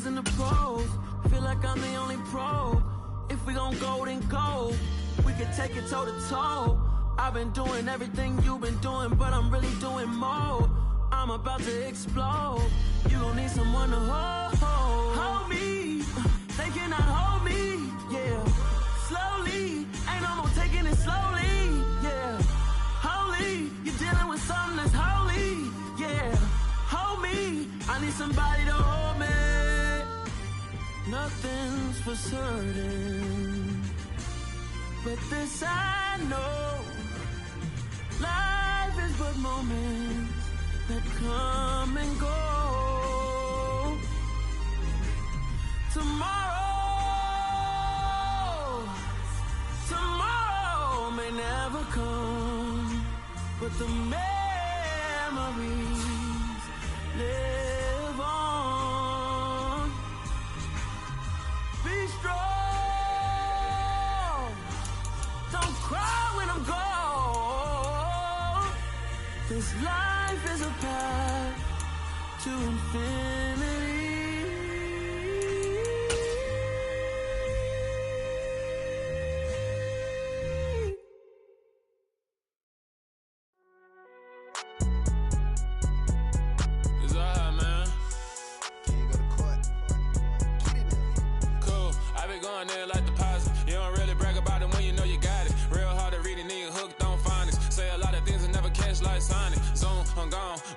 in the pros. Feel like I'm the only pro. If we gon' go, then go. We can take it toe to toe. I've been doing everything you've been doing, but I'm really doing more. I'm about to explode. You gon' need someone to hold me. They cannot hold me, yeah. Slowly, ain't no more taking it slowly, yeah. Holy, you're dealing with something that's holy, yeah. Hold me, I need somebody to hold me. Nothing's for certain, but this I know. Life is but moments that come and go. Tomorrow may never come, but the memories live on. Be strong, don't cry when I'm gone. This life is a path to infinity.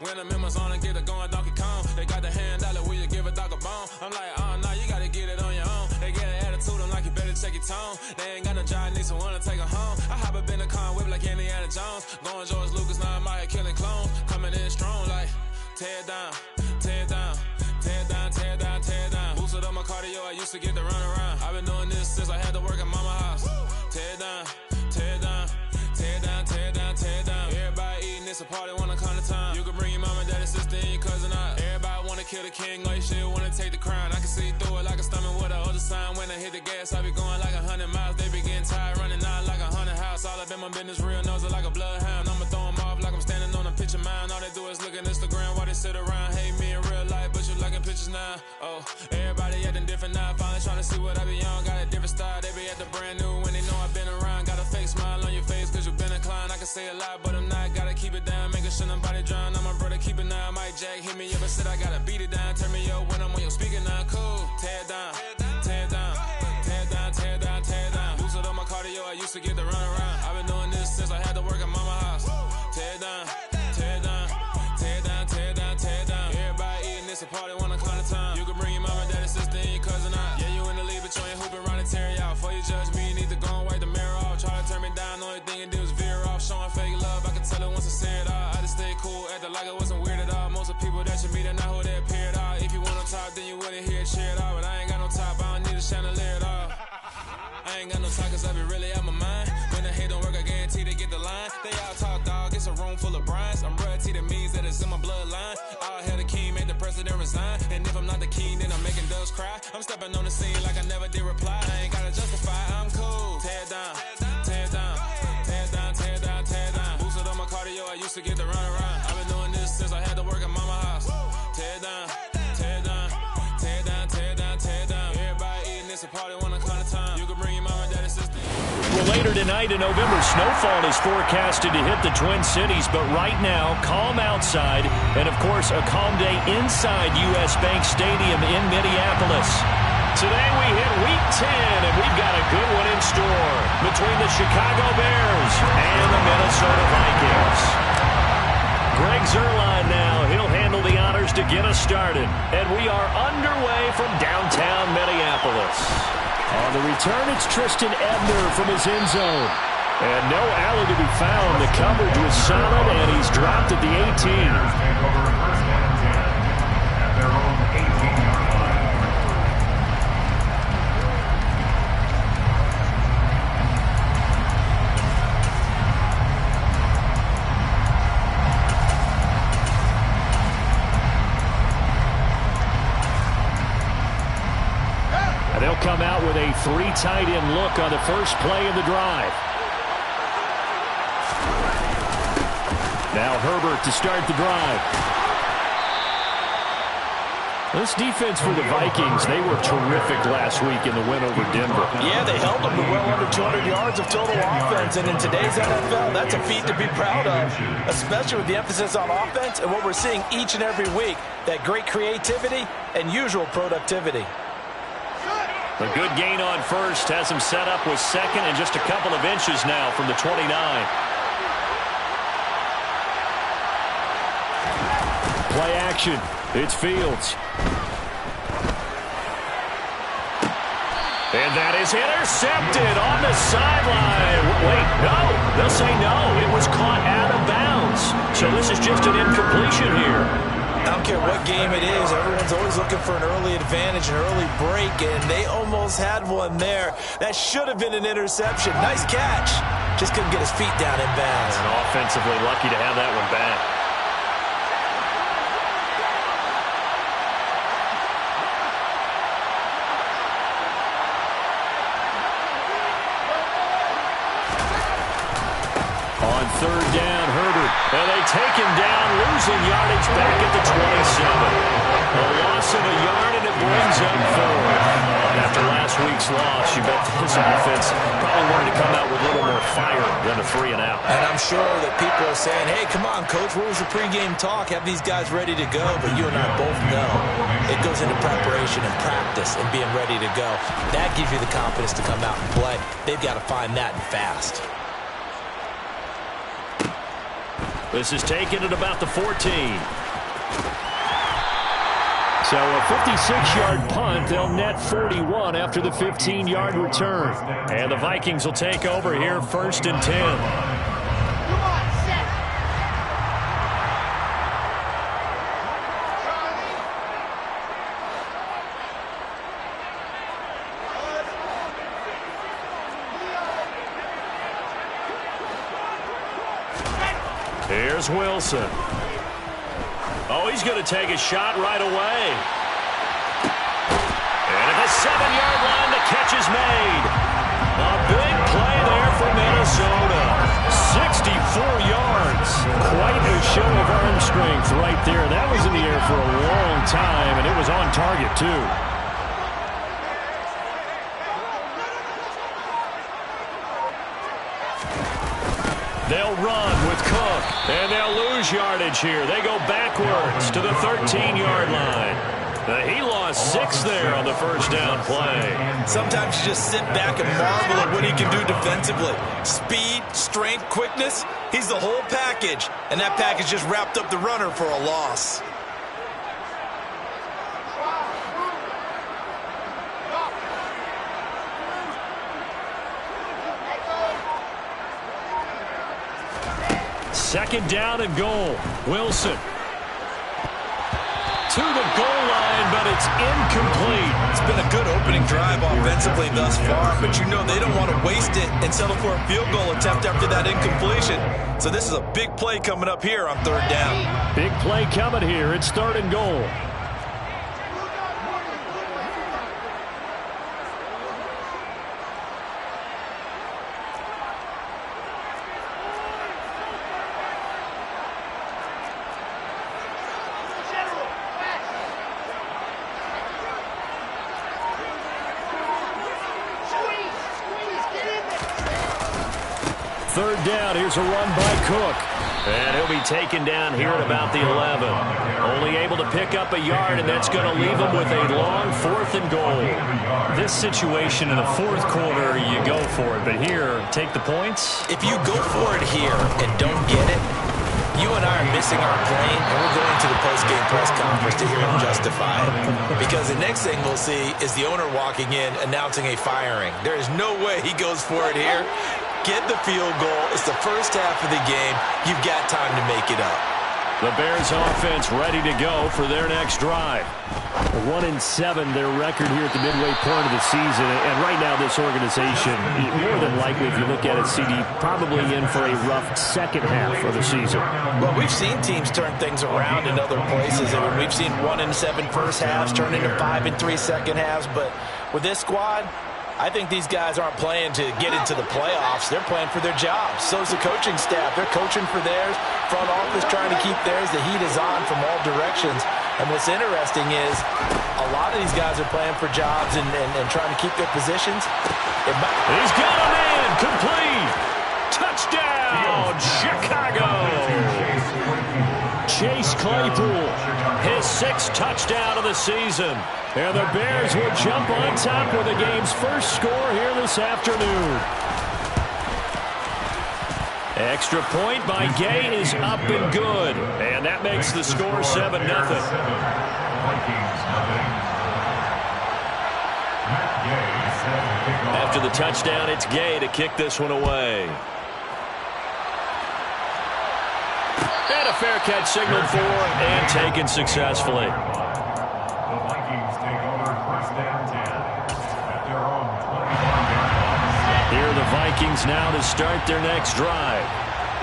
When the members on and get it going Donkey Kong, they got the hand dollar, will you give a dog a bone? I'm like, oh no, you gotta get it on your own. They get an attitude, I'm like, you better check your tone. They ain't got no job, need someone to take her home. I hop up in the car, whip like Indiana Jones. Going George Lucas, now I'm out here killing clones. Coming in strong like, tear down, tear down, tear down, tear down, tear down. Boosted up my cardio, I used to get to run around. I've been doing this since I had to work at mama house. Tear down, tear down, tear down, tear down, tear down. Everybody eating, it's a party, wanna come to time. You can bring your mama, daddy, sister, and your cousin out. Everybody wanna kill the king, or you shit wanna take the crown. I can see through it like a stomach with a other sign. When I hit the gas, I be going like 100 miles. They be getting tired, running out like 100 house. All up in my business, real nose like a bloodhound. I'ma throw them off like I'm standing on a picture mound. All they do is look at Instagram while they sit around. Hate me in real life, but you liking pictures now. Oh, everybody acting different now. Finally trying to see what I be on. Got a different style, they be at the brand new when they know I've been around. Got a fake smile on your face, cause you been inclined. I can say a lot, but I'm not. Gotta keep it down, making sure nobody drown. I'm my brother, keep it now. Mike Jack hit me up and said I gotta beat it down. Turn me up when I'm on your speaker now. Cool, tear down, tear down, tear down, tear down, tear down. Boosted up my cardio, I used to get to run around. I've been doing this since I had to work at mama house. Tear down, tear down, tear down, tear down, tear down. Everybody eating, it's a party, wanna come to time. You can bring your mama, daddy, sister, and your cousin out. Yeah, you in the lead, but you ain't hooping around and tear you out. Before you judge me, you need to go and wipe the mirror off. Try to turn me down, only thing you do is veer off. Showing fake love, I can tell it once I say it all. I just stay cool, acting like it wasn't weird at all. Most of the people that you meet are not who they appear at all. If you want on top, then you wouldn't hear it cheer at all. But I ain't got no top, I don't need a chandelier at all. I ain't got no talk, cause I be really out my mind. When the hate don't work, I guarantee they get the line. They all talk, dog, it's a room full of Bryans. I'm royalty, that means that it's in my bloodline. All hell the king, made the president resign. And if I'm not the king, then I'm making doves cry. I'm stepping on the scene like I never did reply. I ain't gotta justify, I'm cool. Tear down, tear down, tear down, tear down, tear down. Boosted on my cardio, I used to get to run around. I've been doing this since I had to work at mama house. Tear down, tear down, tear down, tear down, tear down. Everybody eating, it's a party, wanna come to time. You can bring your mama, daddy, sister. Well, later tonight in November, snowfall is forecasted to hit the Twin Cities, but right now, calm outside, and of course, a calm day inside U.S. Bank Stadium in Minneapolis. Today we hit Week 10, and we've got a good one in store between the Chicago Bears and the Minnesota Vikings. Greg Zuerlein now, he'll handle the honors to get us started, and we are underway from downtown Minneapolis. On the return, it's Tristan Ebner from his end zone. And no alley to be found. The coverage was solid, and he's dropped at the 18. They'll come out with a 3 tight end look on the first play of the drive. Now Herbert to start the drive. This defense for the Vikings, they were terrific last week in the win over Denver. Yeah, they held them to well under 200 yards of total offense, and in today's NFL, that's a feat to be proud of, especially with the emphasis on offense and what we're seeing each and every week, that great creativity and usual productivity. A good gain on first has him set up with second and just a couple of inches now from the 29. Play action. It's Fields. And that is intercepted on the sideline. Wait, no. They'll say no. It was caught out of bounds. So this is just an incompletion here. I don't care what game it is. Everyone's always looking for an early advantage, an early break, and they almost had one there. That should have been an interception. Nice catch. Just couldn't get his feet down in bounds. And offensively lucky to have that one back. Third down, Herbert. And they take him down, losing yardage back at the 27. A loss of a yard, and it brings up forward. After last week's loss, you bet this offense probably wanted to come out with a little more fire than a 3-and-out. And I'm sure that people are saying, hey, come on, Coach, what was the pregame talk? Have these guys ready to go? But you and I both know it goes into preparation and practice and being ready to go. That gives you the confidence to come out and play. They've got to find that and fast. This is taken at about the 14. So a 56-yard punt. They'll net 41 after the 15-yard return. And the Vikings will take over here, 1st and 10. Here's Wilson. Oh, he's going to take a shot right away. And at the 7-yard line, the catch is made. A big play there for Minnesota. 64 yards. Quite a show of arm strength right there. That was in the air for a long time, and it was on target, too. They'll run with Cook, and they'll lose yardage here. They go backwards to the 13-yard line. He lost 6 there on the first down play. Sometimes you just sit back and marvel at what he can do defensively. Speed, strength, quickness, he's the whole package. And that package just wrapped up the runner for a loss. Second down and goal. Wilson to the goal line, but it's incomplete. It's been a good opening drive offensively thus far, but you know they don't want to waste it and settle for a field goal attempt after that incompletion. So this is a big play coming up here on 3rd down. Big play coming here. It's 3rd and goal. Third down, here's a run by Cook. And he'll be taken down here at about the 11. Only able to pick up a yard, and that's going to leave him with a long 4th and goal. This situation in the 4th quarter, you go for it. But here, take the points. If you go for it here and don't get it, you and I are missing our plane, and we're going to the post-game press conference to hear him justify it. Because the next thing we'll see is the owner walking in announcing a firing. There is no way he goes for it here. Get the field goal. It's the first half of the game. You've got time to make it up. The Bears offense ready to go for their next drive. 1-7, their record here at the midway point of the season. And right now this organization, more than likely if you look at it, CD, probably in for a rough second half of the season. Well, we've seen teams turn things around in other places. I mean, we've seen 1-7 first halves turn into 5-3 second halves. But with this squad, I think these guys aren't playing to get into the playoffs. They're playing for their jobs. So's the coaching staff. They're coaching for theirs. Front office trying to keep theirs. The heat is on from all directions. And what's interesting is a lot of these guys are playing for jobs and trying to keep their positions. He's got a man, complete. Touchdown, Chicago. Chase Claypool, his 6th touchdown of the season. And the Bears will jump on top with the game's first score here this afternoon. Extra point by Gay is up and good. And that makes the score 7-0. After the touchdown, it's Gay to kick this one away. And a fair catch signaled for and taken successfully. The Vikings take over 1st and 10 at their own 21. Here are the Vikings now to start their next drive.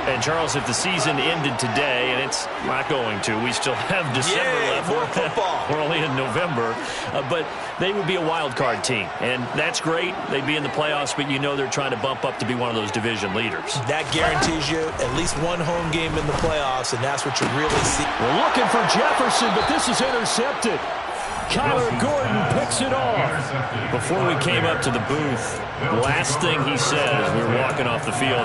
And, Charles, if the season ended today, and it's not going to, we still have December left. More football. We're only in November. But they would be a wild card team. And that's great. They'd be in the playoffs, but you know they're trying to bump up to be one of those division leaders. That guarantees you at least one home game in the playoffs, and that's what you really see. We're looking for Jefferson, but this is intercepted. Kyler Gordon picks it off. Before we came up to the booth, the last thing he said as we were walking off the field,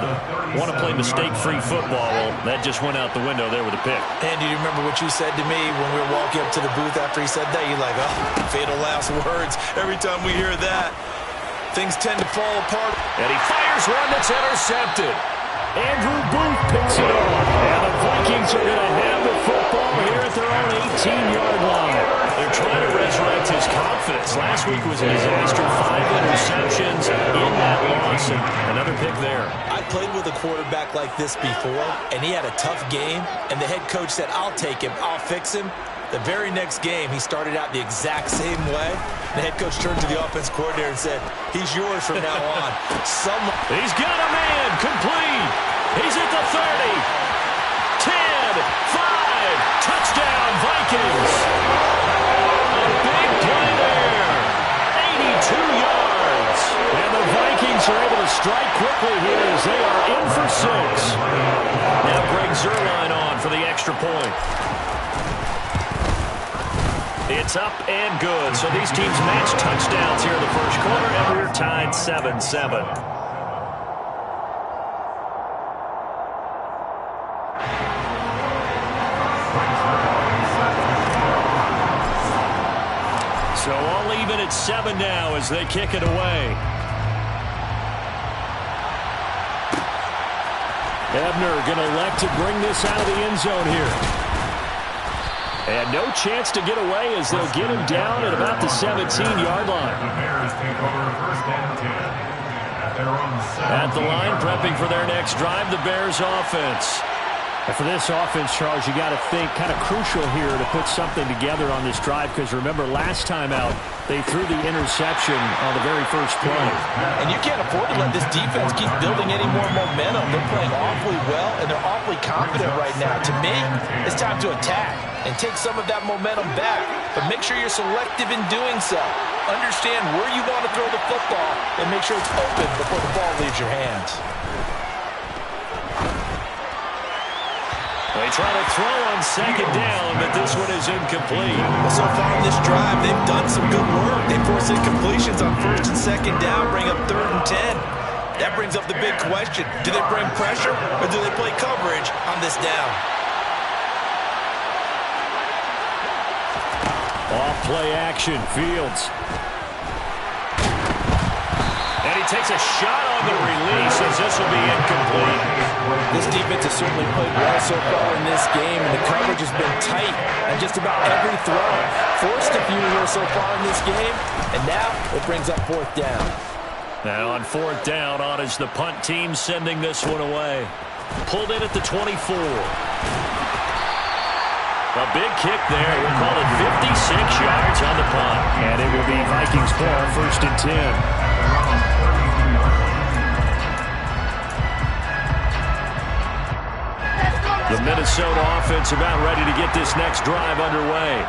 want to play mistake-free football. Well, that just went out the window there with a pick. And do you remember what you said to me when we were walking up to the booth after he said that? You're like, oh, fatal last words. Every time we hear that, things tend to fall apart. And he fires one that's intercepted. Andrew Booth picks it off. And the Vikings are going to have the football here at their own 18-yard line. They're trying to resurrect his confidence. Last week was a disaster. 5 interceptions in that loss. And another pick there. I played with a quarterback like this before, and he had a tough game. And the head coach said, I'll take him. I'll fix him. The very next game, he started out the exact same way. The head coach turned to the offense coordinator and said, he's yours from now on. He's got a man, complete. He's at the 30. 10, 5, touchdown Vikings. A big play there. 82 yards. And the Vikings are able to strike quickly here as they are in for 6. Now Greg Zuerlein on for the extra point. It's up and good. So these teams match touchdowns here in the first quarter, and we're tied 7-7. So all even at 7 now as they kick it away. Ebner going to elect to bring this out of the end zone here. And no chance to get away as they'll get him down at about the 17-yard line. The Bears take over 1st and 10 at their own 17. At the line, prepping for their next drive, the Bears offense. And for this offense, Charles, you got to think kind of crucial here to put something together on this drive, because remember last time out they threw the interception on the very first play. And you can't afford to let this defense keep building any more momentum. They're playing awfully well, and they're awfully confident right now. To me, it's time to attack and take some of that momentum back, but make sure you're selective in doing so. Understand where you want to throw the football and make sure it's open before the ball leaves your hands. They try to throw on 2nd down, but this one is incomplete. Well, so far in this drive, they've done some good work. They force incompletions on 1st and 2nd down, bring up 3rd and 10. That brings up the big question. Do they bring pressure, or do they play coverage on this down? Off play action, Fields. And he takes a shot on the release as this will be incomplete. This defense has certainly played well so far in this game, and the coverage has been tight on just about every throw. Forced a few here so far in this game, and now it brings up 4th down. Now on 4th down, on is the punt team sending this one away. Pulled in at the 24. A big kick there. We'll call it 56 yards on the punt. And it will be Vikings ball, 1st and 10. The Minnesota offense about ready to get this next drive underway.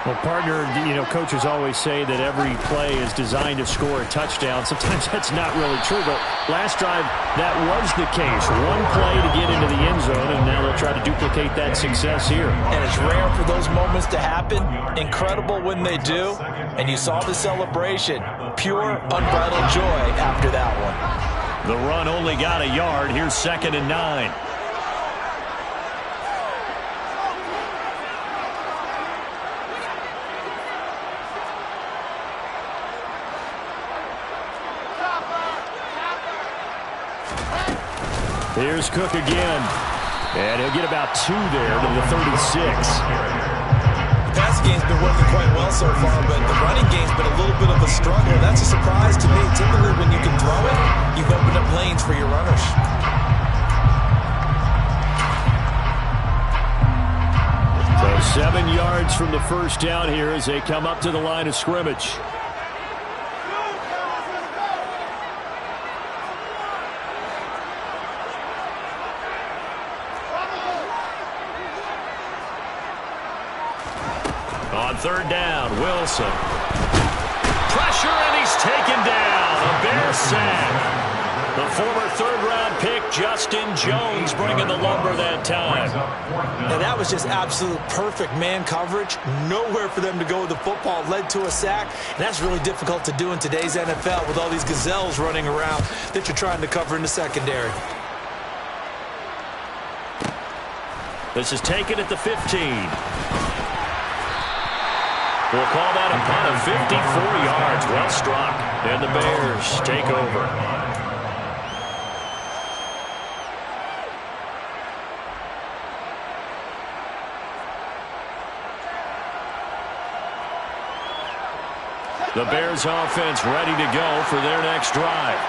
Well, partner, coaches always say that every play is designed to score a touchdown. Sometimes that's not really true, but last drive, that was the case. One play to get into the end zone, and now they'll try to duplicate that success here. And it's rare for those moments to happen. Incredible when they do. And you saw the celebration. Pure, unbridled joy after that one. The run only got a yard. Here's 2nd and 9. Here's Cook again. And he'll get about 2 there to the 36. The passing game's been working quite well so far, but the running game's been a little bit of a struggle. That's a surprise to me. Typically, when you can throw it, you've opened up lanes for your runners. So 7 yards from the first down here as they come up to the line of scrimmage. On 3rd down, Wilson. Pressure, and he's taken down. A Bear sack. The former 3rd-round pick, Justin Jones, bringing the lumber that time. Now, that was just absolute perfect man coverage. Nowhere for them to go with the football. Led to a sack, and that's really difficult to do in today's NFL with all these gazelles running around that you're trying to cover in the secondary. This is taken at the 15. We'll call that a punt of 54 yards. Well struck. And the Bears take over. The Bears offense ready to go for their next drive.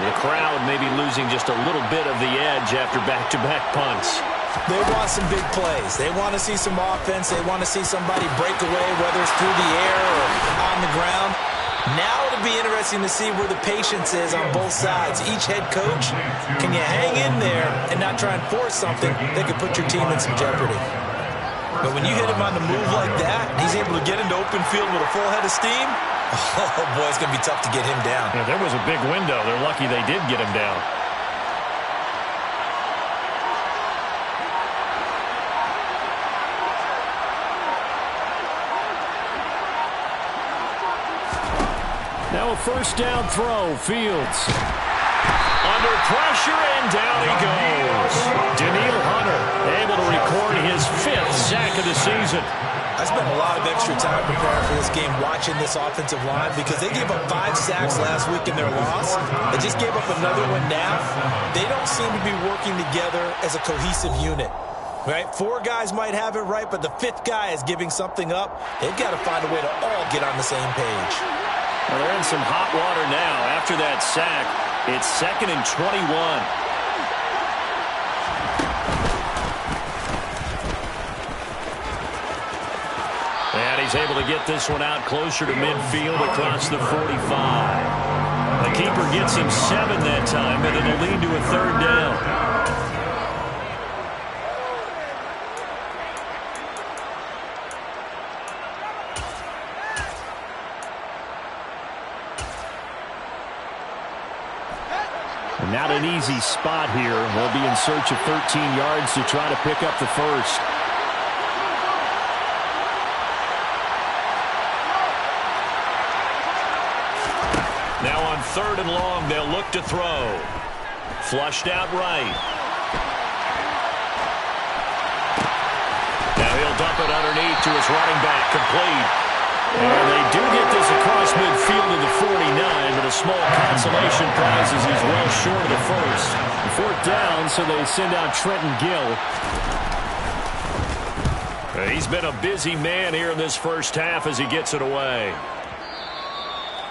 The crowd may be losing just a little bit of the edge after back-to-back punts. They want some big plays. They want to see some offense. They want to see somebody break away, whether it's through the air or on the ground. Now it'll be interesting to see where the patience is on both sides. Each head coach, can you hang in there and not try and force something that could put your team in some jeopardy? But when you hit him on the move like that, he's able to get into open field with a full head of steam, oh boy, it's going to be tough to get him down. Yeah, there was a big window. They're lucky they did get him down. Now a 1st down throw, Fields. Under pressure, and down he goes. Danielle Hunter able to record his 5th sack of the season. I spent a lot of extra time preparing for this game watching this offensive line because they gave up 5 sacks last week in their loss. They just gave up another one now. They don't seem to be working together as a cohesive unit. Right? 4 guys might have it right, but the 5th guy is giving something up. They've got to find a way to all get on the same page. Well, they're in some hot water now. After that sack, it's 2nd and 21. And he's able to get this one out closer to midfield across the 45. The keeper gets him 7 that time, but it'll lead to a 3rd down. Not an easy spot here. They'll be in search of 13 yards to try to pick up the 1st. Now on 3rd and long, they'll look to throw. Flushed out right. Now he'll dump it underneath to his running back, complete. And they do get this across midfield to the 49, but a small consolation prize as he's well short of the 1st. 4th down, so they send out Trenton Gill. He's been a busy man here in this first half as he gets it away.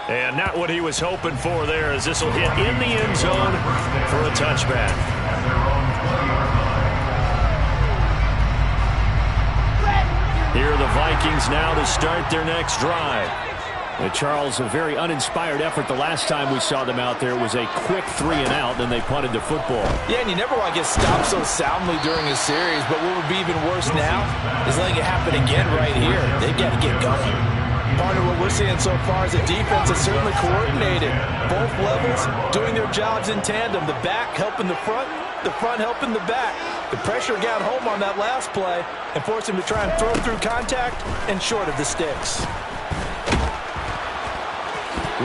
And not what he was hoping for there, as this will hit in the end zone for a touchback. Here are the Vikings now to start their next drive. Charles, a very uninspired effort the last time we saw them out there. It was a quick 3-and-out, then they punted the football. Yeah, and you never want to get stopped so soundly during a series, but what would be even worse now is letting it happen again right here. They've got to get going. Part of what we're seeing so far is a defense that's certainly coordinated. Both levels doing their jobs in tandem. The back helping the front helping the back. The pressure got home on that last play and forced him to try and throw through contact and short of the sticks.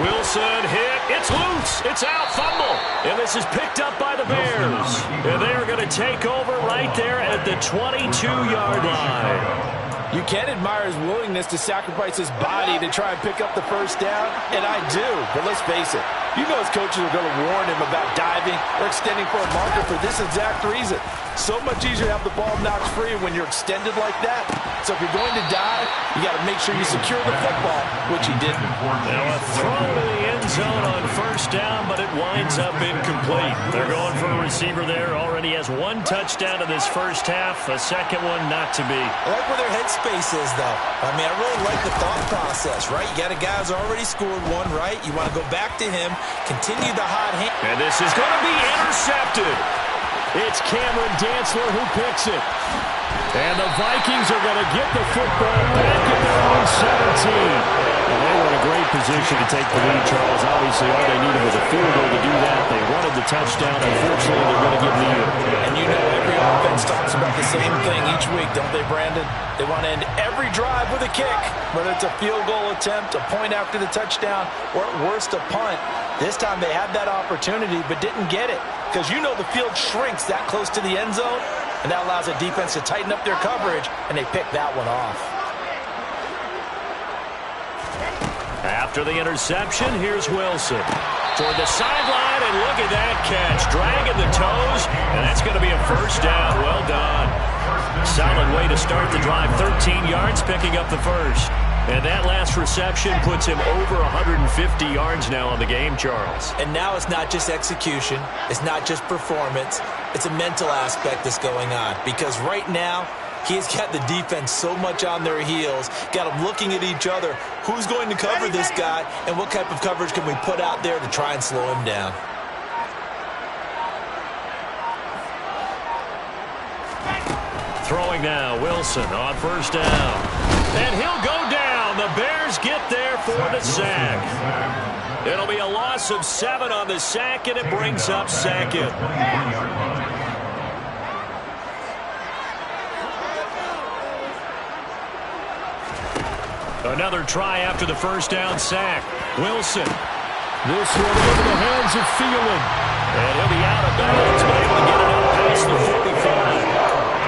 Wilson hit. It's loose. It's out. Fumble. And this is picked up by the Bears. And they are going to take over right there at the 22-yard line. You can admire his willingness to sacrifice his body to try and pick up the first down, and I do. But let's face it, you know his coaches are going to warn him about diving or extending for a marker for this exact reason. So much easier to have the ball knocked free when you're extended like that. So if you're going to dive, you got to make sure you secure the football, which he didn't. Now a throw to the end zone on first down, but it winds up incomplete. They're going for a receiver there. Already has one touchdown in this first half. A second one not to be. I like where their headspace is, though. I mean, I really like the thought process, right? You got a guy who's already scored one, right? You want to go back to him, continue the hot hand. And this is going to be intercepted. It's Cameron Dantzler who picks it. And the Vikings are going to get the football back at their own 17. Well, they were in a great position to take the lead, Charles. Obviously, all they needed was a field goal to do that. They wanted the touchdown. Unfortunately, they're going to give lead. And you know every offense talks about the same thing each week, don't they, Brandon? They want to end every drive with a kick, whether it's a field goal attempt, a point after the touchdown, or at worst, a punt. This time they had that opportunity but didn't get it because you know the field shrinks that close to the end zone, and that allows the defense to tighten up their coverage, and they pick that one off. After the interception, here's Wilson. Toward the sideline, and look at that catch. Dragging the toes, and that's going to be a first down. Well done. Solid way to start the drive. 13 yards, picking up the first. And that last reception puts him over 150 yards now on the game, Charles. And now it's not just execution. It's not just performance. It's a mental aspect that's going on. Because right now, he's got the defense so much on their heels, got them looking at each other. Who's going to cover this guy, and what type of coverage can we put out there to try and slow him down? Throwing now, Wilson on first down. And he'll go down. The Bears get there for the sack. It'll be a loss of 7 on the sack, and it brings up second. Another try after the first down sack. Wilson. This one into the hands of Thielen. And he'll be out of bounds, but able to get it up past the 45.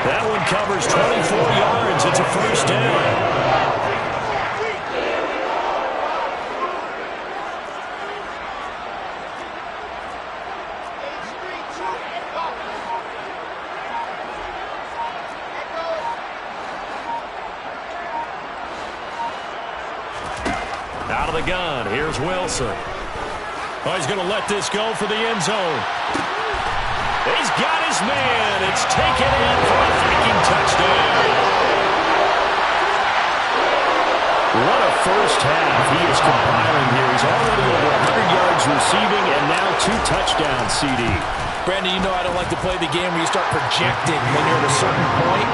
That one covers 24 yards. It's a first down. Out of the gun, here's Wilson. Oh, he's going to let this go for the end zone. He's got his man. It's taken in for a Viking touchdown. What a first half he is compiling here. He's already over 100 yards receiving and now 2 touchdowns, CD. Brandon, you know I don't like to play the game where you start projecting when you're at a certain point.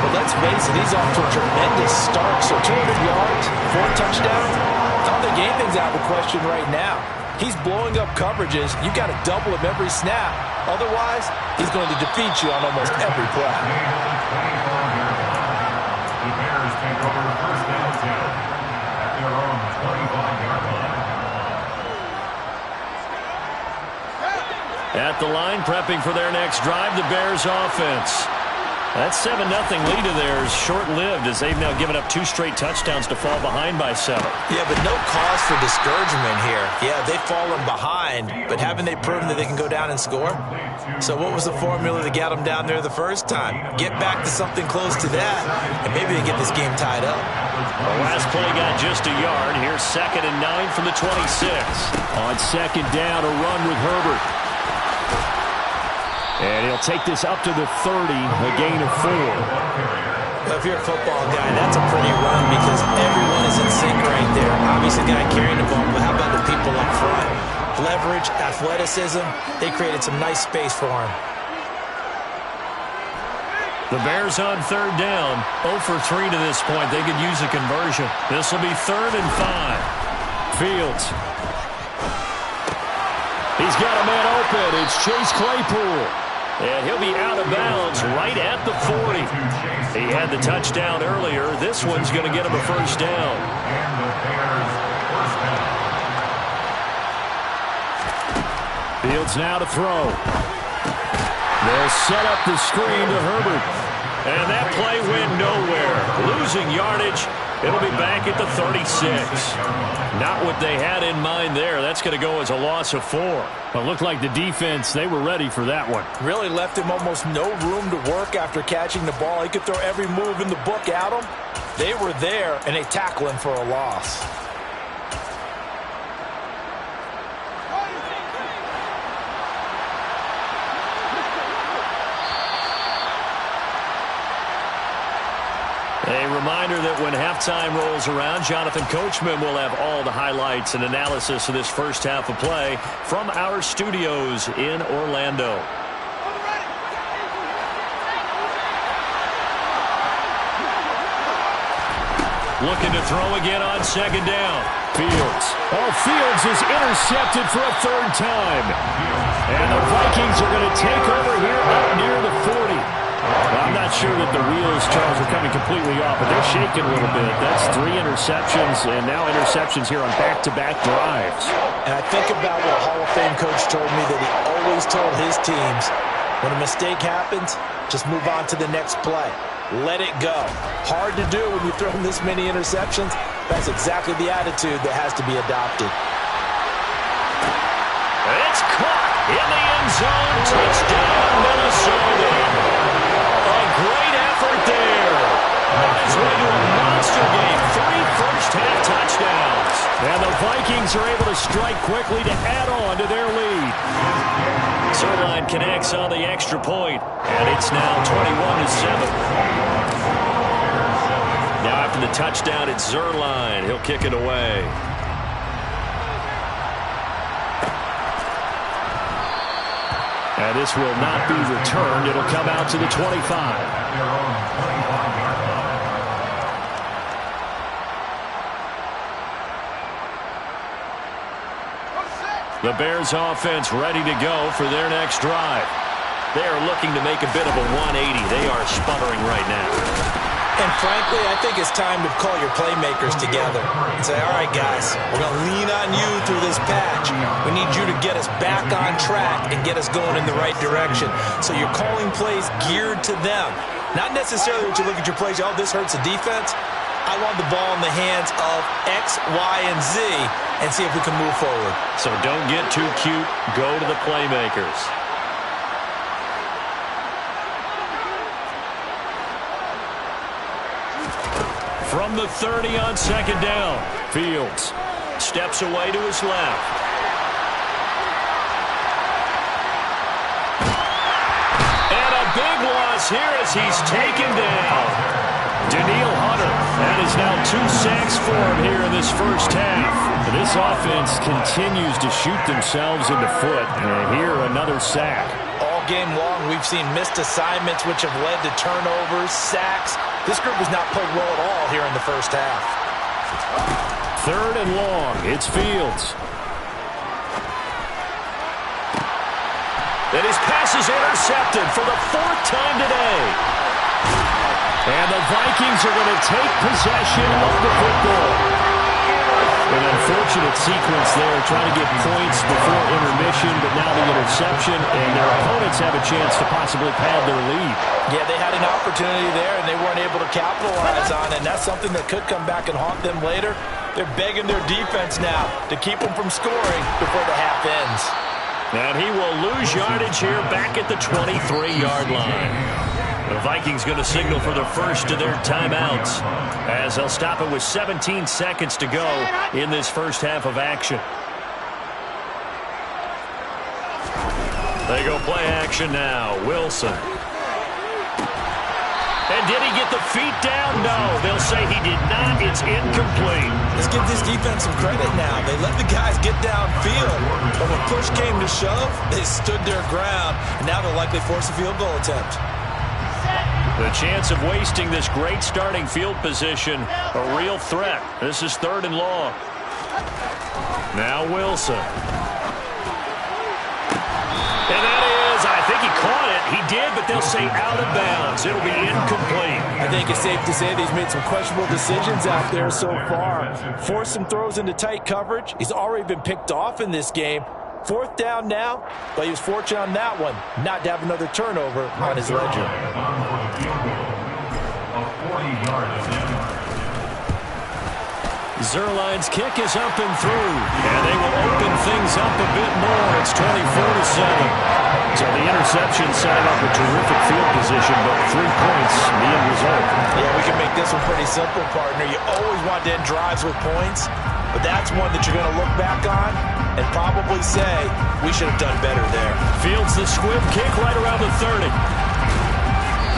But let's face it, he's off to a tremendous start. So 200 yards, 4 touchdowns. I don't think anything's out of the question right now. He's blowing up coverages. You got to double him every snap. Otherwise, he's going to defeat you on almost every play. The Bears take over first down 10 at their own 25-yard line. At the line, prepping for their next drive, the Bears offense. That 7-0 lead of theirs short-lived as they've now given up 2 straight touchdowns to fall behind by 7. Yeah, but no cause for discouragement here. Yeah, they've fallen behind, but haven't they proven that they can go down and score? So what was the formula that got them down there the first time? Get back to something close to that, and maybe they get this game tied up. The last play got just a yard. Here's 2nd and 9 from the 26. On 2nd down, a run with Herbert. And he'll take this up to the 30, a gain of 4. If you're a football guy, that's a pretty run because everyone is in sync right there. Obviously, the guy carrying the ball, but how about the people up front? Leverage, athleticism, they created some nice space for him. The Bears on third down, 0 for 3 to this point. They could use a conversion. This will be 3rd and 5. Fields. He's got a man open. It's Chase Claypool. And he'll be out of bounds right at the 40. He had the touchdown earlier. This one's going to get him a first down. And the Bears first down. Fields now to throw. They'll set up the screen to Herbert. And that play went nowhere. Losing yardage. It'll be back at the 36. Not what they had in mind there. That's going to go as a loss of 4. It looked like the defense, they were ready for that one. Really left him almost no room to work after catching the ball. He could throw every move in the book at him. They were there, and they tackle him for a loss. A reminder that when halftime rolls around, Jonathan Coachman will have all the highlights and analysis of this first half of play from our studios in Orlando. Looking to throw again on second down. Fields. Oh, Fields is intercepted for a 3rd time. And the Vikings are going to take over here up near the 40. Well, I'm not sure that the wheels, Charles, are coming completely off, but they're shaking a little bit. That's 3 interceptions, and now interceptions here on back-to-back drives. And I think about what Hall of Fame coach told me that he always told his teams, when a mistake happens, just move on to the next play. Let it go. Hard to do when you throw this many interceptions. That's exactly the attitude that has to be adopted. It's caught in the end zone. Touchdown, Minnesota. A great effort there. On his way to a monster game. 3 first-half touchdowns. And the Vikings are able to strike quickly to add on to their lead. Zerline connects on the extra point, and it's now 21-7. Now after the touchdown, it's Zerline. He'll kick it away. And this will not be returned. It'll come out to the 25. The Bears offense ready to go for their next drive. They are looking to make a bit of a 180. They are sputtering right now. And frankly, I think it's time to call your playmakers together and say, all right, guys, we're going to lean on you through this patch. We need you to get us back on track and get us going in the right direction. So you're calling plays geared to them. Not necessarily that you look at your plays, oh, this hurts the defense. I want the ball in the hands of X, Y, and Z and see if we can move forward. So don't get too cute. Go to the playmakers. From the 30 on second down, Fields steps away to his left. And a big loss here as he's taken down. Danielle Hunter, that is now 2 sacks for him here in this first half. This offense continues to shoot themselves in the foot. And here, another sack. All game long, we've seen missed assignments which have led to turnovers, sacks. This group has not played well at all here in the first half. 3rd and long. It's Fields. And his pass is intercepted for the 4th time today. And the Vikings are going to take possession of the football. An unfortunate sequence there, trying to get points before intermission, but now the interception, and their opponents have a chance to possibly pad their lead. Yeah, they had an opportunity there, and they weren't able to capitalize on it, and that's something that could come back and haunt them later. They're begging their defense now to keep them from scoring before the half ends. And he will lose yardage here back at the 23-yard line. The Vikings going to signal for the first of their timeouts as they'll stop it with 17 seconds to go in this first half of action. They go play action now. Wilson. And did he get the feet down? No, they'll say he did not. It's incomplete. Let's give this defense some credit now. They let the guys get downfield, but when push came to shove, they stood their ground, and now they'll likely force a field goal attempt. The chance of wasting this great starting field position, a real threat. This is 3rd and long. Now Wilson. And that is, I think he caught it. He did, but they'll say out of bounds. It'll be incomplete. I think it's safe to say that he's made some questionable decisions out there so far. Forced some throws into tight coverage. He's already been picked off in this game. 4th down now, but he was fortunate on that one not to have another turnover on his ledger. Zuerlein's kick is up and through, and they will open things up a bit more. It's 24-7. So the interception set up a terrific field position, but 3 points, the end result. Yeah, we can make this one pretty simple, partner. You always want to end drives with points, but that's one that you're going to look back on and probably say, we should have done better there. Fields the squib kick right around the 30.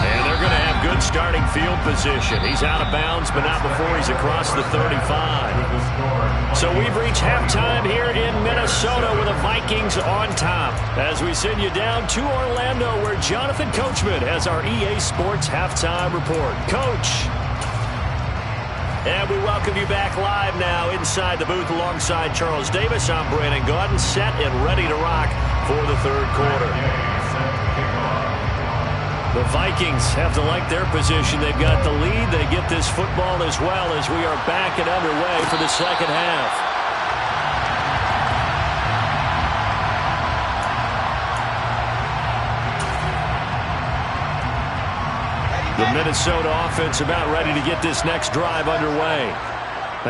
And they're going to have good starting field position. He's out of bounds, but not before he's across the 35. So we've reached halftime here in Minnesota with the Vikings on top. As we send you down to Orlando, where Jonathan Coachman has our EA Sports halftime report. Coach. And we welcome you back live now inside the booth alongside Charles Davis. I'm Brandon Gaudin, set and ready to rock for the 3rd quarter. The Vikings have to like their position. They've got the lead. They get this football as well as we are back and underway for the 2nd half. The Minnesota offense about ready to get this next drive underway.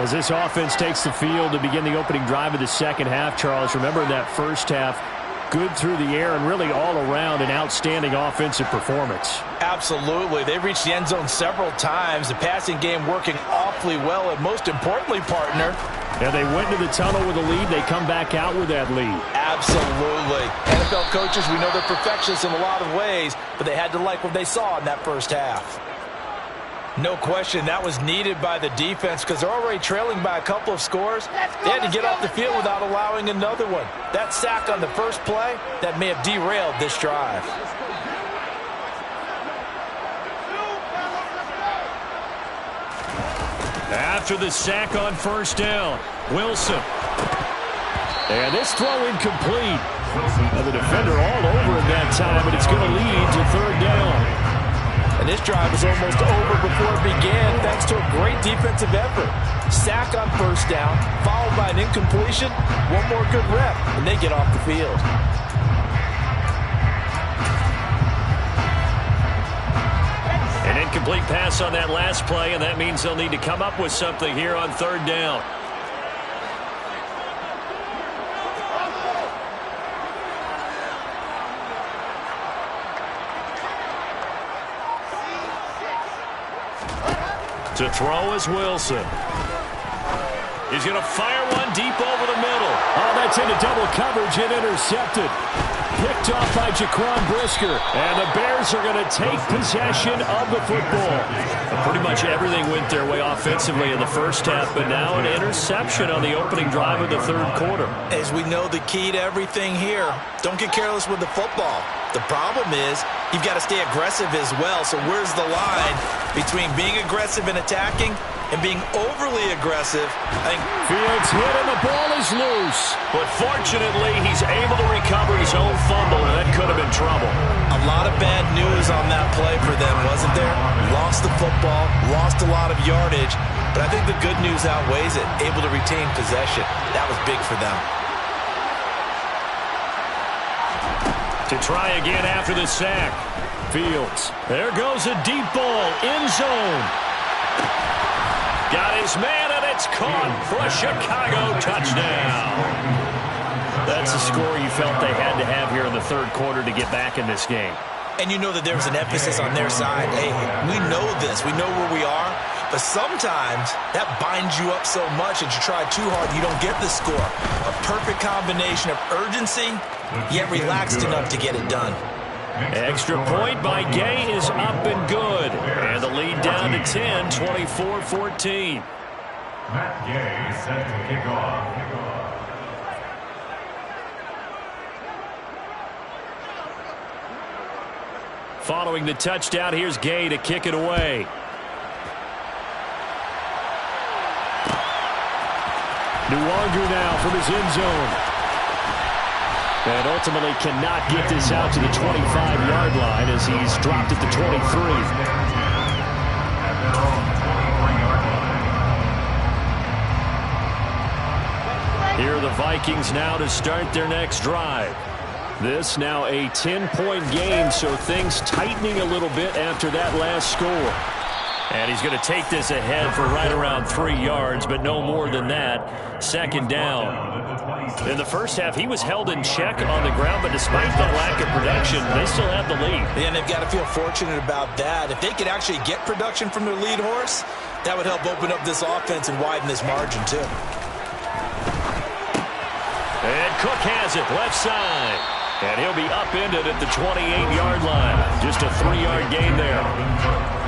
As this offense takes the field to begin the opening drive of the 2nd half, Charles, remember in that first half, good through the air and really all around an outstanding offensive performance. Absolutely. They reached the end zone several times. The passing game working awfully well, and most importantly, partner. Yeah, they went to the tunnel with a lead. They come back out with that lead. Absolutely. NFL coaches, we know they're perfectionists in a lot of ways, but they had to like what they saw in that first half. No question, that was needed by the defense because they're already trailing by a couple of scores. They had to get off the field without allowing another one. That sack on the first play, that may have derailed this drive. After the sack on 1st down, Wilson. And this throw incomplete. Now the defender all over it that time, but it's going to lead to 3rd down. And this drive was almost over before it began thanks to a great defensive effort. Sack on 1st down, followed by an incompletion, one more good rep, and they get off the field. An incomplete pass on that last play, and that means they'll need to come up with something here on 3rd down. To throw is Wilson. He's going to fire one deep over the middle. Oh, that's into double coverage and intercepted. Picked off by Jaquan Brisker. And the Bears are going to take possession of the football. Pretty much everything went their way offensively in the first half, but now an interception on the opening drive of the 3rd quarter. As we know, the key to everything here, don't get careless with the football. The problem is you've got to stay aggressive as well. So where's the line between being aggressive and attacking and being overly aggressive? I think Fields hit and the ball is loose. But fortunately, he's able to recover his own fumble, and that could have been trouble. A lot of bad news on that play for them, wasn't there? Lost the football, lost a lot of yardage, but I think the good news outweighs it. Able to retain possession. That was big for them. To try again after the sack. Fields. There goes a deep ball. End zone. Got his man, and it's caught for a Chicago touchdown. That's the score you felt they had to have here in the 3rd quarter to get back in this game. And you know that there's an emphasis on their side. Hey, we know this. We know where we are. But sometimes that binds you up so much that you try too hard, you don't get the score. A perfect combination of urgency, yet relaxed enough to get it done. Extra point by Gay is up and good. And the lead down to 10, 24-14. Matt Gay set to kick off. Following the touchdown, here's Gay to kick it away. Nwangu now from his end zone. And ultimately cannot get this out to the 25-yard line as he's dropped at the 23. Here are the Vikings now to start their next drive. This now a 10-point game, so things tightening a little bit after that last score. And he's going to take this ahead for right around 3 yards, but no more than that. Second down. In the first half, he was held in check on the ground, but despite that lack of production, they still have the lead. And they've got to feel fortunate about that. If they could actually get production from their lead horse, that would help open up this offense and widen this margin, too. And Cook has it, left side. And he'll be upended at the 28-yard line. Just a 3-yard gain there.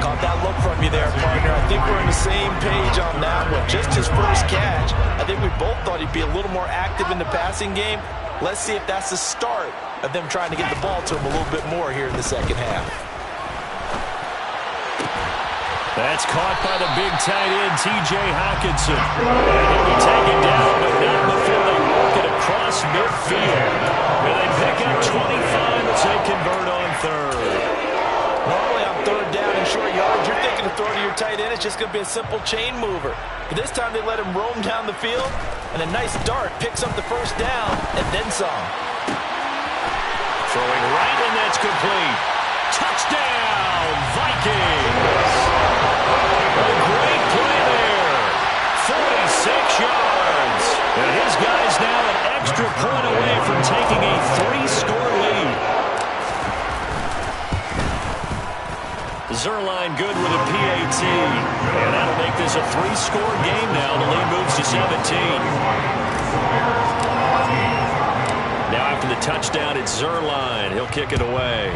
Caught that look from you there, partner. I think we're on the same page on that one. Just his first catch. I think we both thought he'd be a little more active in the passing game. Let's see if that's the start of them trying to get the ball to him a little bit more here in the second half. That's caught by the big tight end, T.J. Hockenson. And he'll be taken down, but not before they work it across midfield. And they pick up 25 as they convert on third. Normally on third down and short yards, you're thinking to throw to your tight end. It's just going to be a simple chain mover. But this time they let him roam down the field, and a nice dart picks up the first down and then some. Throwing right, and that's complete. Touchdown, Vikings! A great play there. 46 yards. And his guys now an extra point away from taking a 3-score lead. Zuerlein good with a PAT. And that'll make this a 3-score game now. The lead moves to 17. Now after the touchdown, it's Zuerlein. He'll kick it away.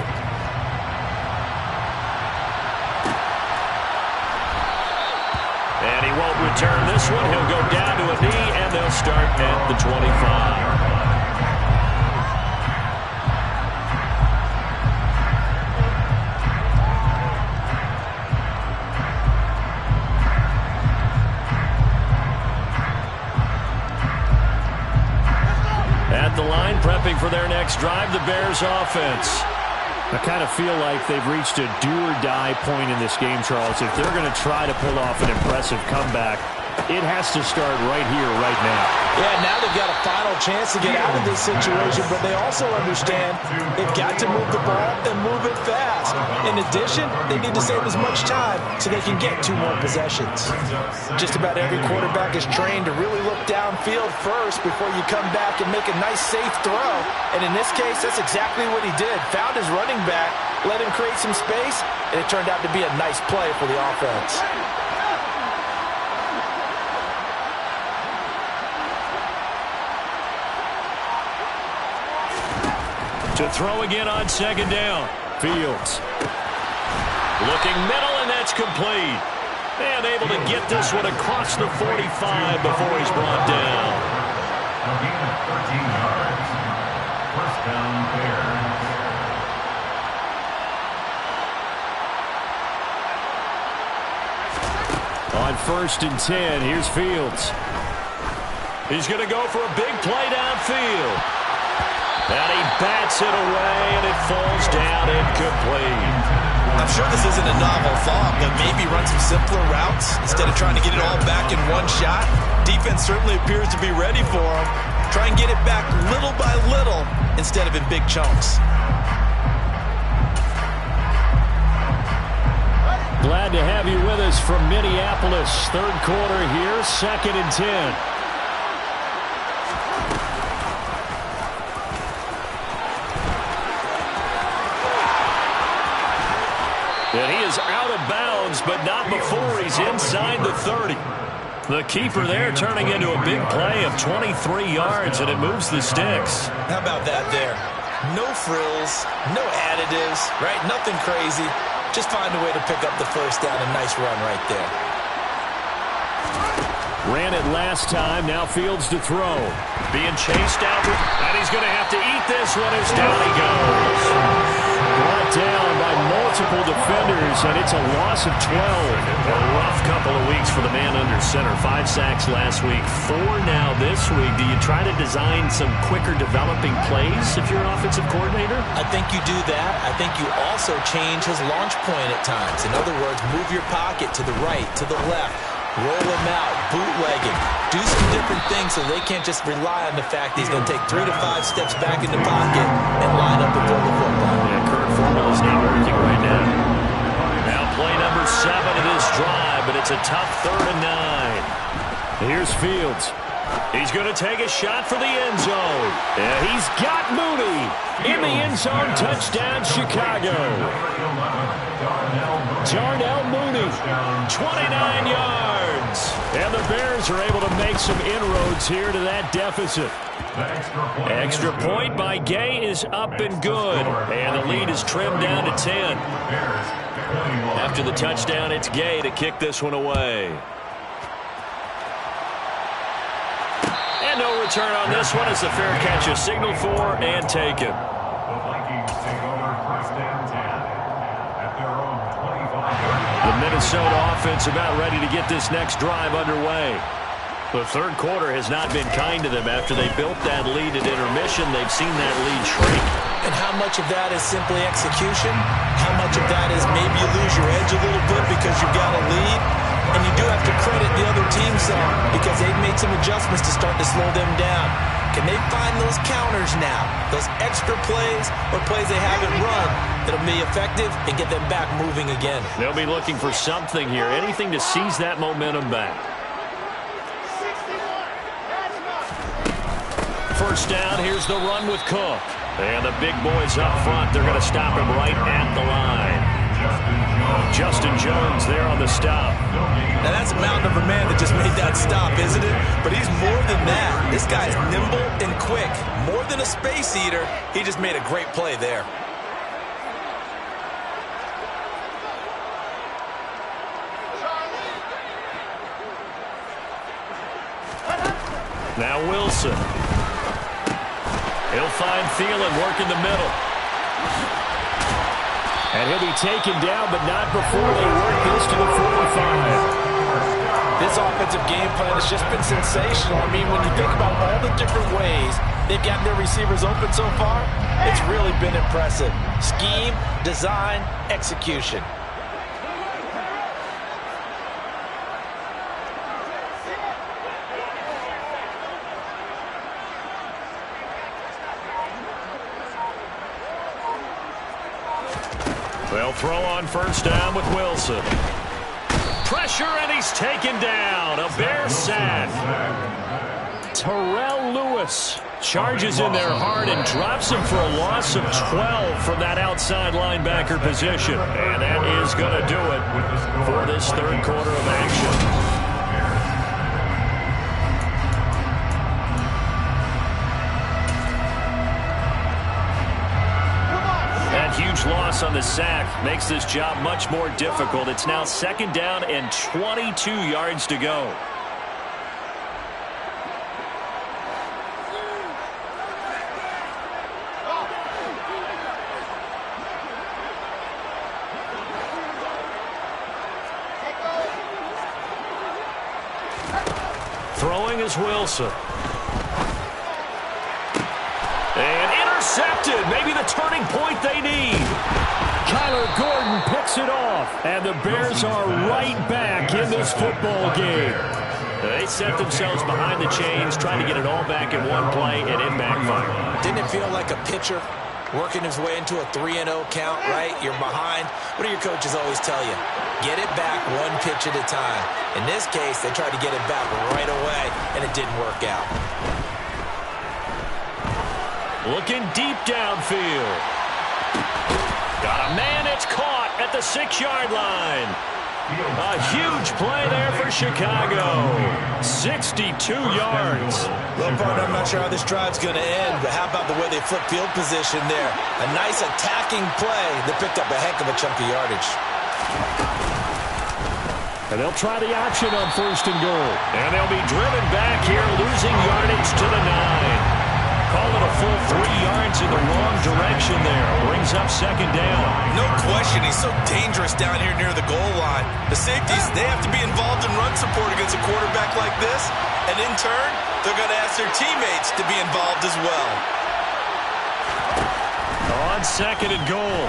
And he won't return this one. He'll go down to a knee, and they'll start at the 25. At the line, prepping for their next drive, the Bears offense. I kind of feel like they've reached a do-or-die point in this game, Charles. If they're going to try to pull off an impressive comeback, it has to start right here, right now. Yeah, now they've got a final chance to get out of this situation, but they also understand they've got to move the ball and move it fast. In addition, they need to save as much time so they can get 2 more possessions. Just about every quarterback is trained to really look downfield first before you come back and make a nice, safe throw. And in this case, that's exactly what he did. Found his running back, let him create some space, and it turned out to be a nice play for the offense. To throw again on second down. Fields. Looking middle, and that's complete. And able to get this one across the 45 before he's brought down. A gain of 13 yards. First down, Bears. On 1st and 10, here's Fields. He's going to go for a big play downfield. And he bats it away, and it falls down incomplete. I'm sure this isn't a novel thought, but maybe run some simpler routes instead of trying to get it all back in one shot. Defense certainly appears to be ready for him. Try and get it back little by little instead of in big chunks. Glad to have you with us from Minneapolis. Third quarter here, 2nd and 10. And he is out of bounds, but not before he's inside the 30. The keeper there turning into a big play of 23 yards, and it moves the sticks. How about that there? No frills, no additives, right? Nothing crazy. Just find a way to pick up the first down. A nice run right there. Ran it last time. Now Fields to throw. Being chased out, and he's going to have to eat this one as down he goes. Brought down by multiple defenders, and it's a loss of 12. A rough couple of weeks for the man under center. 5 sacks last week, 4 now this week. Do you try to design some quicker developing plays if you're an offensive coordinator? I think you do that. I think you also change his launch point at times. In other words, move your pocket to the right, to the left. Roll him out, bootleg him. Do some different things so they can't just rely on the fact that he's going to take 3 to 5 steps back in the pocket and line up and throw the football. Yeah, current formula is not working right now. Now play number 7 of this drive, but it's a tough 3rd and 9. Here's Fields. He's going to take a shot for the end zone. Yeah, he's got Mooney in the end zone. Touchdown, Chicago. Darnell Mooney, 29 yards. And the Bears are able to make some inroads here to that deficit. Extra point by Gay is up and good. And the lead is trimmed down to 10. After the touchdown, it's Gay to kick this one away. And no return on this one as the fair catch is signaled for and taken. The Vikings take over first and 10 at their own 25. The Minnesota offense about ready to get this next drive underway. The third quarter has not been kind to them after they built that lead at intermission. They've seen that lead shrink. And how much of that is simply execution? How much of that is maybe you lose your edge a little bit because you've got a lead? And you do have to credit the other team some because they've made some adjustments to start to slow them down. Can they find those counters now, those extra plays or plays they haven't run that'll be effective and get them back moving again? They'll be looking for something here, anything to seize that momentum back. First down, here's the run with Cook. And the big boys up front, they're going to stop him right at the line. Justin Jones there on the stop. Now that's a mountain of a man that just made that stop, isn't it? But he's more than that. This guy's nimble and quick. More than a space eater, he just made a great play there. Now Wilson. He'll find Thielen working the middle. And he'll be taken down, but not before they work this to the 45. This offensive game plan has just been sensational. I mean, when you think about all the different ways they've gotten their receivers open so far, it's really been impressive. Scheme, design, execution. They'll throw on first down with Wilson. Pressure, and he's taken down. A Bear sack. Terrell Lewis charges in there hard and drops him for a loss of 12 from that outside linebacker position. And that is going to do it for this third quarter of action. Huge loss on the sack makes this job much more difficult. It's now second down and 22 yards to go. Throwing is Wilson. And intercepted. Maybe the turning point they need. Kyler Gordon picks it off. And the Bears are right back in this football game. They set themselves behind the chains, trying to get it all back in one play, and it backfired. Didn't it feel like a pitcher working his way into a 3-0 count, right? You're behind. What do your coaches always tell you? Get it back one pitch at a time. In this case, they tried to get it back right away, and it didn't work out. Looking deep downfield. Got a man, it's caught at the 6-yard line. A huge play there for Chicago. 62 yards. Well, partner, I'm not sure how this drive's going to end, but how about the way they flip field position there? A nice attacking play that picked up a heck of a chunk of yardage. And they'll try the option on 1st and goal. And they'll be driven back here, losing yardage to the 9. Call it a full 3 yards in the wrong direction there. Brings up 2nd down. No question, he's so dangerous down here near the goal line. The safeties, they have to be involved in run support against a quarterback like this. And in turn, they're going to ask their teammates to be involved as well. On 2nd and goal,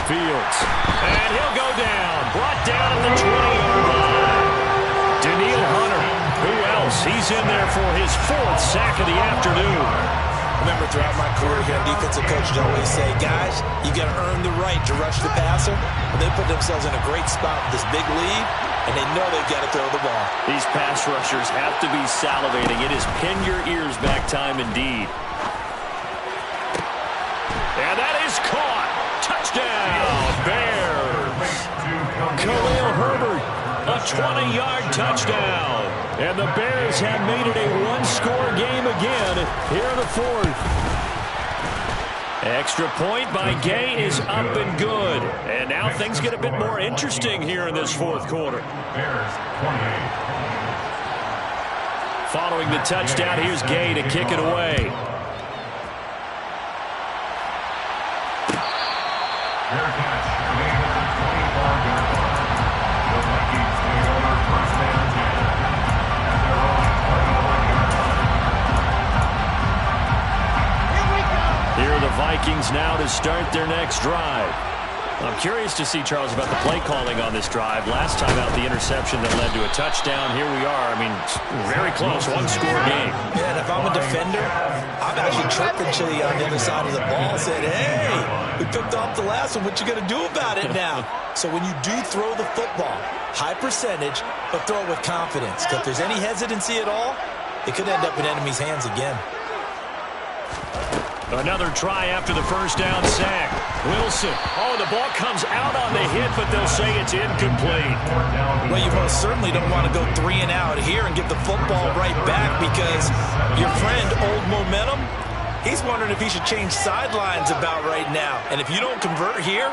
Fields. And he'll go down. Brought down at the 20-yard line. Daniil Hunter. Who else? He's in there for his 4th sack of the afternoon. Remember, throughout my career here, defensive coaches always say, guys, you got to earn the right to rush the passer. And they put themselves in a great spot with this big lead, and they know they've got to throw the ball. These pass rushers have to be salivating. It is pin your ears back time indeed. And that is caught. Touchdown, Bears. Khalil Herbert, a 20-yard touchdown. And the Bears have made it a one-score game again here in the 4th. Extra point by Gay is up and good. And now things get a bit more interesting here in this 4th quarter. Bears 28. Following the touchdown, here's Gay to kick it away. Fair catch. Made at the 24-yard line. The Vikings take over 1st and 10. At their own 21-yard line. Here are the Vikings now to start their next drive. I'm curious to see, Charles, about the play calling on this drive. Last time out, the interception that led to a touchdown. Here we are. I mean, very close, one-score game. Yeah, and if I'm a defender, I'm actually chirping to you on the other side of the ball, saying, hey, we picked off the last one. What you going to do about it now? So when you do throw the football, high percentage, but throw it with confidence. Because if there's any hesitancy at all, it could end up in enemy's hands again. Another try after the 1st down sack. Wilson. Oh, the ball comes out on the hit, but they'll say it's incomplete. Well, you most certainly don't want to go 3 and out here and give the football right back, because your friend, Old Momentum, he's wondering if he should change sidelines about right now. And if you don't convert here,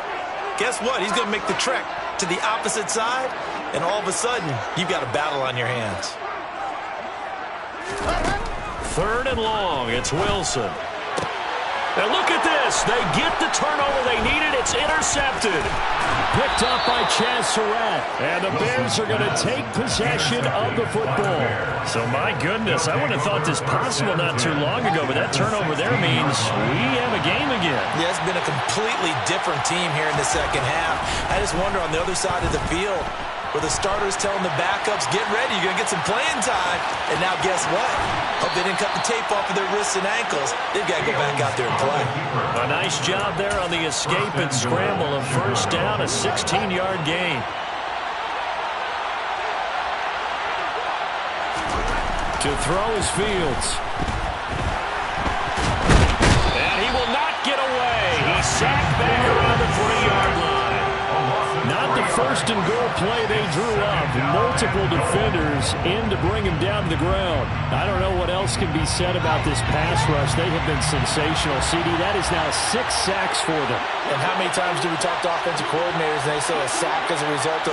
guess what? He's going to make the trek to the opposite side, and all of a sudden, you've got a battle on your hands. 3rd and long. It's Wilson. And look at this. They get the turnover they needed. It's intercepted. Picked up by Chaz Surratt. And the Bears are going to take possession of the football. So, my goodness, I wouldn't have thought this possible not too long ago, but that turnover there means we have a game again. Yeah, it's been a completely different team here in the 2nd half. I just wonder on the other side of the field, where the starters telling the backups, get ready, you're going to get some playing time. And now guess what? Hope they didn't cut the tape off of their wrists and ankles. They've got to go back out there and play. A nice job there on the escape and scramble of 1st down, a 16-yard gain. To throw is Fields. And he will not get away. He's sacked back around the 3-yard line. Not the 1st and goal play they drew up. Multiple defenders in to bring him down to the ground. I don't know what else can be said about this pass rush. They have been sensational. CD, that is now 6 sacks for them. And how many times do we talk to offensive coordinators and they say a sack as a result of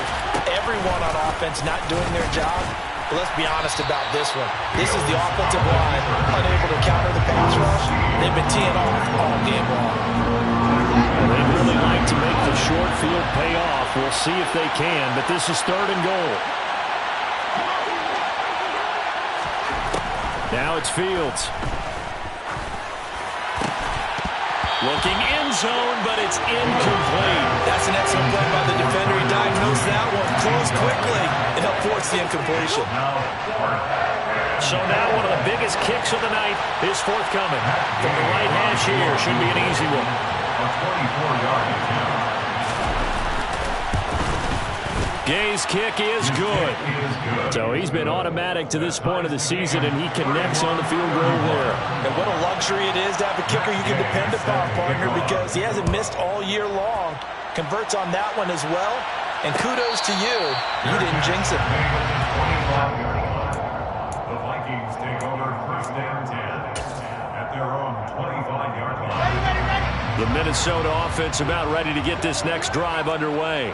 everyone on offense not doing their job? But let's be honest about this one. This is the offensive line unable to counter the pass rush. They've been teeing off all game long. They'd really like to make the short field pay off. We'll see if they can, but this is 3rd and goal. Now it's Fields. Looking end zone, but it's incomplete. That's an excellent play by the defender. He diagnosed that one, closed quickly, and helped force the incompletion. So now one of the biggest kicks of the night is forthcoming. From the right hash here, should be an easy one. A 24-yard attempt. Gay's kick is good. So he's been automatic to this point of the season, and he connects on the field goal there. And what a luxury it is to have a kicker you can depend upon, partner, because he hasn't missed all year long. Converts on that one as well. And kudos to you. You didn't jinx it. The Vikings take over first and 10 at their own 25-yard line. The Minnesota offense about ready to get this next drive underway.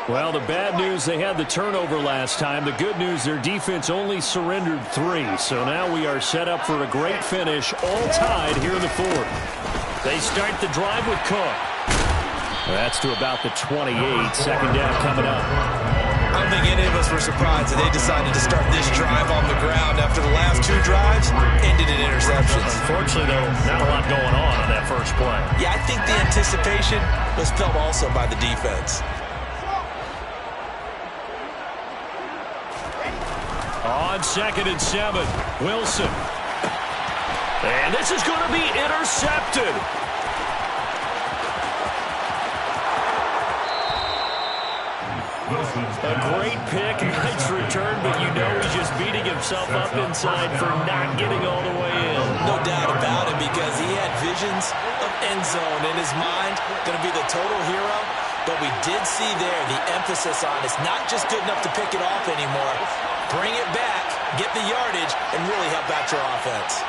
Well, the bad news, they had the turnover last time. The good news, their defense only surrendered 3. So now we are set up for a great finish, all tied here in the fourth. They start the drive with Cook. That's to about the 28. Second down coming up. I don't think any of us were surprised that they decided to start this drive on the ground after the last 2 drives ended in interceptions. Unfortunately, though, not a lot going on that first play. Yeah, I think the anticipation was felt also by the defense. On 2nd and 7, Wilson. And this is going to be intercepted. A great pick, nice return, but you know he's just beating himself up inside for not getting all the way in. No doubt about it, because he had visions of end zone in his mind, going to be the total hero. But we did see there the emphasis on it's not just good enough to pick it off anymore. Bring it back, get the yardage, and really help out your offense.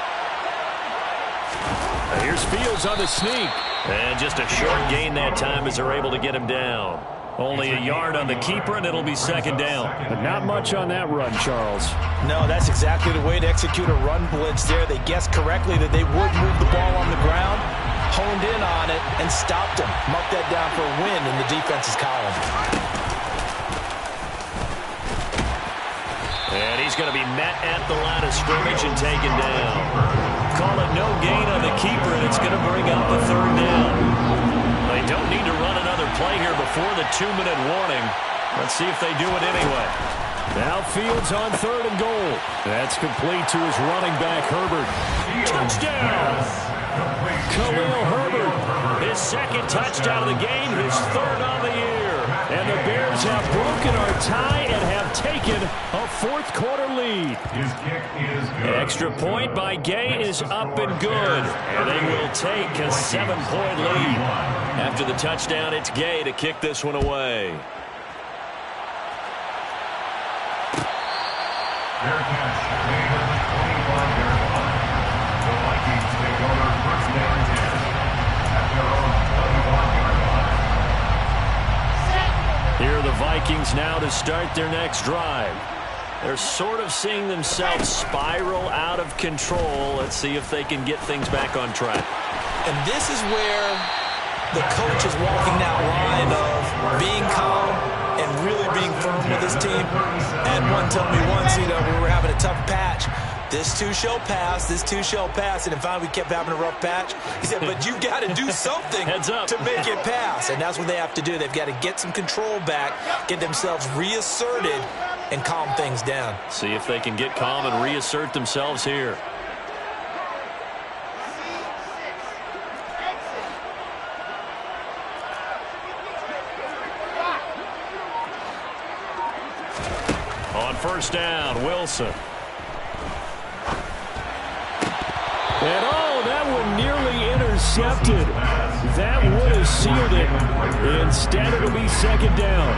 Here's Fields on the sneak. And just a short gain that time as they're able to get him down. Only a yard on the keeper, and it'll be second down. But not much on that run, Charles. No, that's exactly the way to execute a run blitz there. They guessed correctly that they would move the ball on the ground, honed in on it, and stopped him. Mark that down for a win in the defense's column. And he's going to be met at the line of scrimmage and taken down. Call it no gain on the keeper, and it's going to bring up a third down. They don't need to run another play here before the 2-minute warning. Let's see if they do it anyway. Now Fields on 3rd and goal. That's complete to his running back, Herbert. Touchdown! Khalil Herbert, his 2nd touchdown of the game, his 3rd on the year. And the Bears have broken our tie and have taken a 4th quarter lead. His kick is good. Extra point by Gay is up and good. And they will take a 7-point lead. After the touchdown, it's Gay to kick this one away. Their catch made at the 25-yard line. The Vikings take over first and 10 at their own 25-yard line. Here are the Vikings now to start their next drive. They're sort of seeing themselves spiral out of control. Let's see if they can get things back on track. And this is where the coach is walking that line of being calm and really being firm with his team. And one told me once, we were having a tough patch. This too shall pass, this too shall pass. And finally we kept having a rough patch. He said, but you got to do something to make it pass. And that's what they have to do. They've got to get some control back, get themselves reasserted, and calm things down. See if they can get calm and reassert themselves here. On first down, Wilson. And that one nearly intercepted. That would have sealed it. Instead, it'll be second down.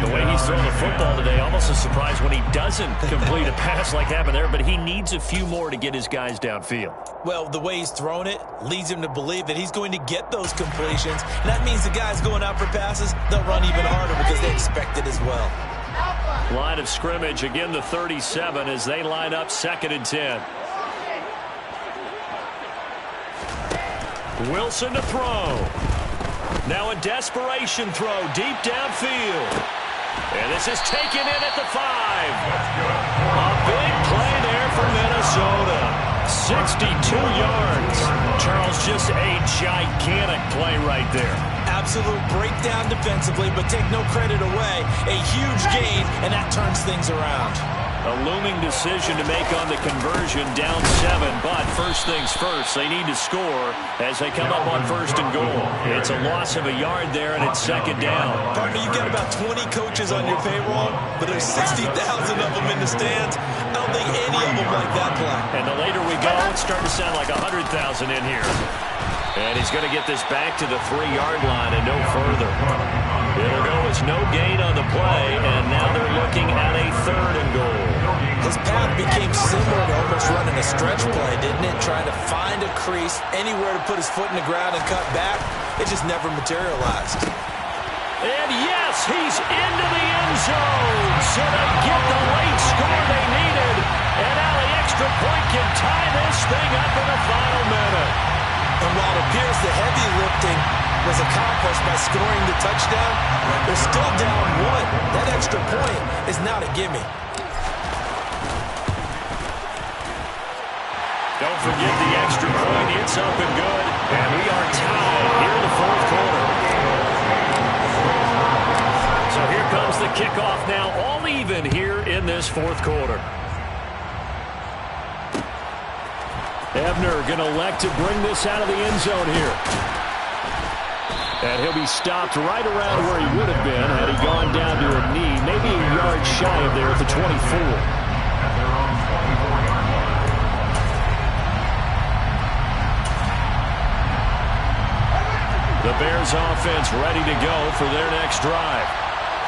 The way he's throwing the football today, almost a surprise when he doesn't complete a pass like that there, but he needs a few more to get his guys downfield. Well, the way he's thrown it leads him to believe that he's going to get those completions. And that means the guys going out for passes, they'll run even harder because they expect it as well. Line of scrimmage, again the 37 as they line up 2nd and 10. Wilson to throw. Now a desperation throw deep downfield. And this is taken in at the 5. A big play there for Minnesota. 62 yards. Charles, just a gigantic play right there. Absolute breakdown defensively, but take no credit away. A huge gain, and that turns things around. A looming decision to make on the conversion, down 7, but first things first, they need to score as they come up on 1st and goal. It's a loss of a yard there, and it's second down. Partner, you've got about 20 coaches on your payroll, but there's 60,000 of them in the stands. I don't think any of them like that play. And the later we go, it's starting to sound like 100,000 in here. And he's going to get this back to the 3-yard line and no further. It'll go as no gain on the play, and now they're looking at a 3rd and goal. His path became similar to almost running a stretch play, didn't it? Trying to find a crease, anywhere to put his foot in the ground and cut back. It just never materialized. And yes, he's into the end zone. So they get the late score they needed. And now the extra point can tie this thing up in the final minute. And while it appears the heavy lifting was accomplished by scoring the touchdown, they're still down 1. That extra point is not a gimme. Don't forget the extra point. It's up and good. And we are tied here in the 4th quarter. So here comes the kickoff now, all even here in this 4th quarter. Ebner going to elect to bring this out of the end zone here. And he'll be stopped right around where he would have been had he gone down to a knee, maybe a yard shy of there at the 24. The Bears offense ready to go for their next drive.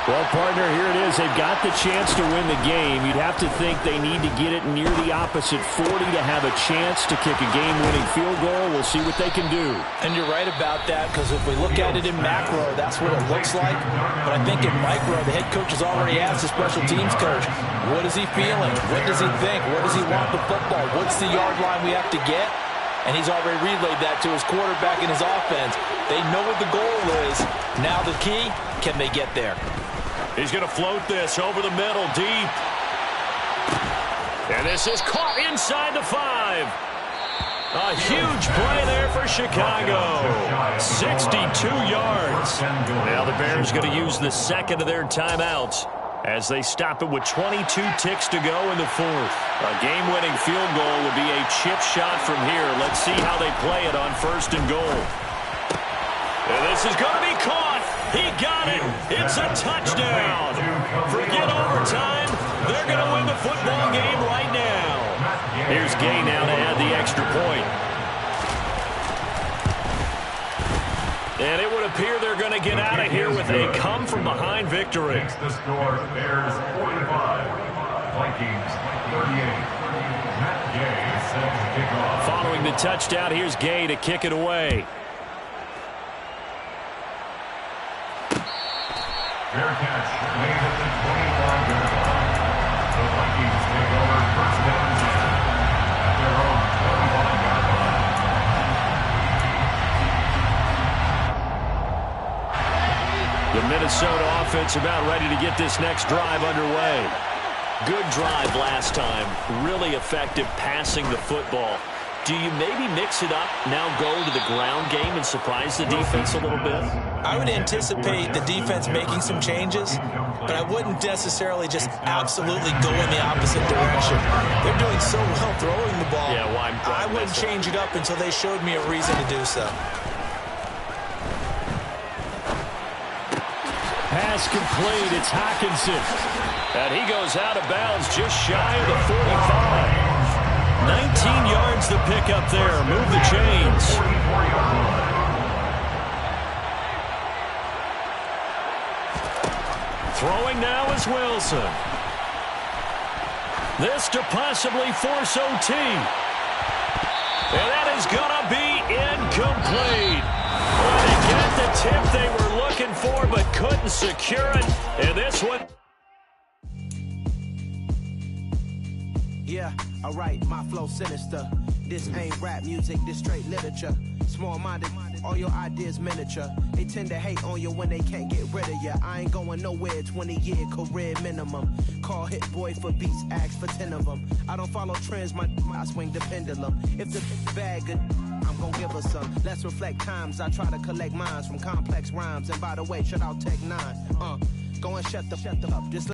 Well, partner, here it is. They've got the chance to win the game. You'd have to think they need to get it near the opposite 40 to have a chance to kick a game-winning field goal. We'll see what they can do. And you're right about that, because if we look at it in macro, that's what it looks like. But I think in micro, the head coach has already asked the special teams coach, what is he feeling? What does he think? Where does he want the football? What's the yard line we have to get? And he's already relayed that to his quarterback and his offense. They know what the goal is. Now the key, can they get there? He's going to float this over the middle, deep. And this is caught inside the 5. A huge play there for Chicago. 62 yards. Now the Bears going to use the 2nd of their timeouts as they stop it with 22 ticks to go in the 4th. A game-winning field goal would be a chip shot from here. Let's see how they play it on 1st and goal. And this is going to be caught. He got it. It's a touchdown. Forget overtime. They're going to win the football game right now. Here's Gay now to add the extra point. And it would appear they're going to get out of here with a come-from-behind victory. Makes the score Bears 45, Vikings 38. Matt Gay sets the kickoff. Following the touchdown, here's Gay to kick it away. Fair catch made at the 25-yard line. The Vikings take over 1st down and 10 at their own 25-yard line. The Minnesota offense about ready to get this next drive underway. Good drive last time. Really effective passing the football. Do you maybe mix it up, now go to the ground game and surprise the defense a little bit? I would anticipate the defense making some changes, but I wouldn't necessarily just absolutely go in the opposite direction. They're doing so well throwing the ball. Yeah, well, I wouldn't change it up until they showed me a reason to do so. Pass complete. It's Hockenson. And he goes out of bounds just shy of the 45. 19 yards to pick up there. Move the chains. Throwing now is Wilson. This to possibly force OT. And that is going to be incomplete. Well, they got the tip they were looking for but couldn't secure it. And this one... Yeah, alright, my flow sinister. This ain't rap music, this straight literature. Small-minded, all your ideas miniature. They tend to hate on you when they can't get rid of you. I ain't going nowhere, 20-year career minimum. Call Hit Boy for beats, ask for 10 of them. I don't follow trends, I swing the pendulum. If the bag good, I'm gonna give her some. Let's reflect times, I try to collect minds from complex rhymes. And by the way, shout out Tech 9. Go and shut the up. Just